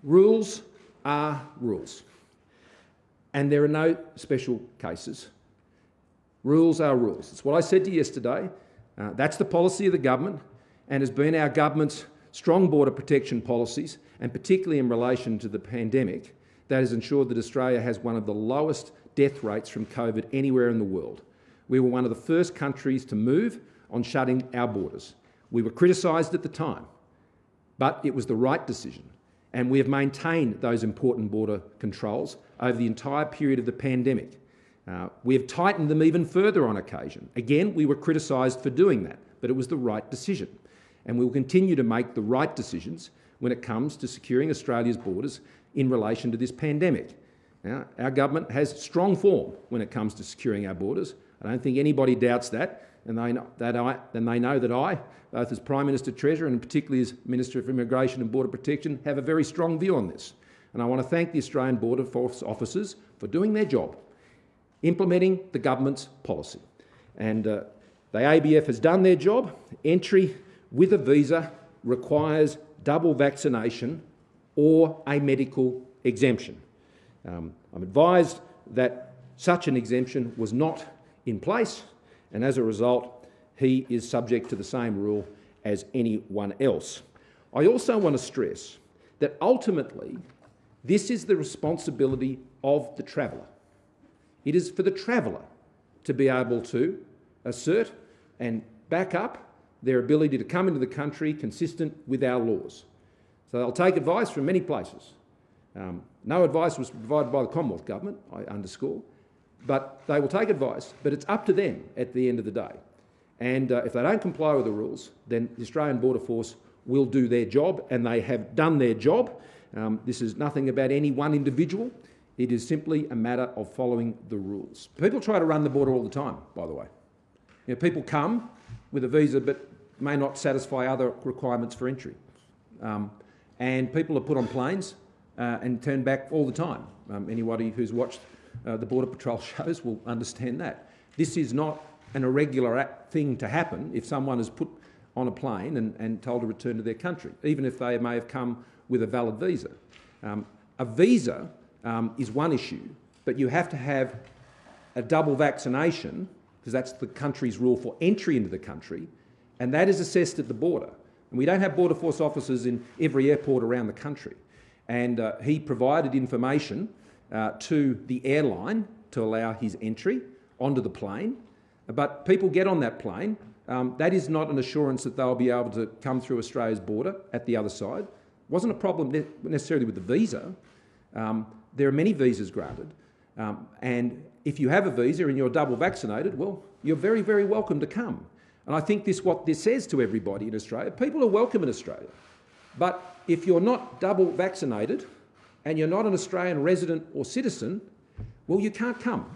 Rules are rules, and there are no special cases. Rules are rules. It's what I said to you yesterday. That's the policy of the government and has been our government's strong border protection policies, and particularly in relation to the pandemic, that has ensured that Australia has one of the lowest death rates from COVID anywhere in the world. We were one of the first countries to move on shutting our borders. We were criticised at the time, but it was the right decision. And we have maintained those important border controls over the entire period of the pandemic. We have tightened them even further on occasion. Again, we were criticised for doing that, but it was the right decision. And we will continue to make the right decisions when it comes to securing Australia's borders in relation to this pandemic. Now, our government has strong form when it comes to securing our borders. I don't think anybody doubts that, and they know that I, both as Prime Minister Treasurer and particularly as Minister for Immigration and Border Protection, have a very strong view on this. And I want to thank the Australian Border Force officers for doing their job, implementing the government's policy. And the ABF has done their job. Entry with a visa requires double vaccination or a medical exemption. I'm advised that such an exemption was not in place, and as a result, he is subject to the same rule as anyone else. I also want to stress that ultimately, this is the responsibility of the traveller. It is for the traveller to be able to assert and back up their ability to come into the country consistent with our laws. So they'll take advice from many places. No advice was provided by the Commonwealth Government, I underscore, but they will take advice, but it's up to them at the end of the day. And if they don't comply with the rules, then the Australian Border Force will do their job, and they have done their job. This is nothing about any one individual. It is simply a matter of following the rules. People try to run the border all the time, by the way. You know, people come with a visa but may not satisfy other requirements for entry. And people are put on planes and turned back all the time. Anybody who's watched the Border Patrol shows will understand that. This is not an irregular thing to happen if someone is put on a plane and told to return to their country, even if they may have come with a valid visa. A visa is one issue, but you have to have a double vaccination, because that's the country's rule for entry into the country, and that is assessed at the border. And we don't have Border Force officers in every airport around the country. And he provided information to the airline to allow his entry onto the plane. But people get on that plane. That is not an assurance that they'll be able to come through Australia's border at the other side. It wasn't a problem necessarily with the visa. There are many visas granted. And if you have a visa and you're double vaccinated, well, you're very, very welcome to come. And I think what this says to everybody in Australia, people are welcome in Australia. But if you're not double vaccinated and you're not an Australian resident or citizen, well, you can't come.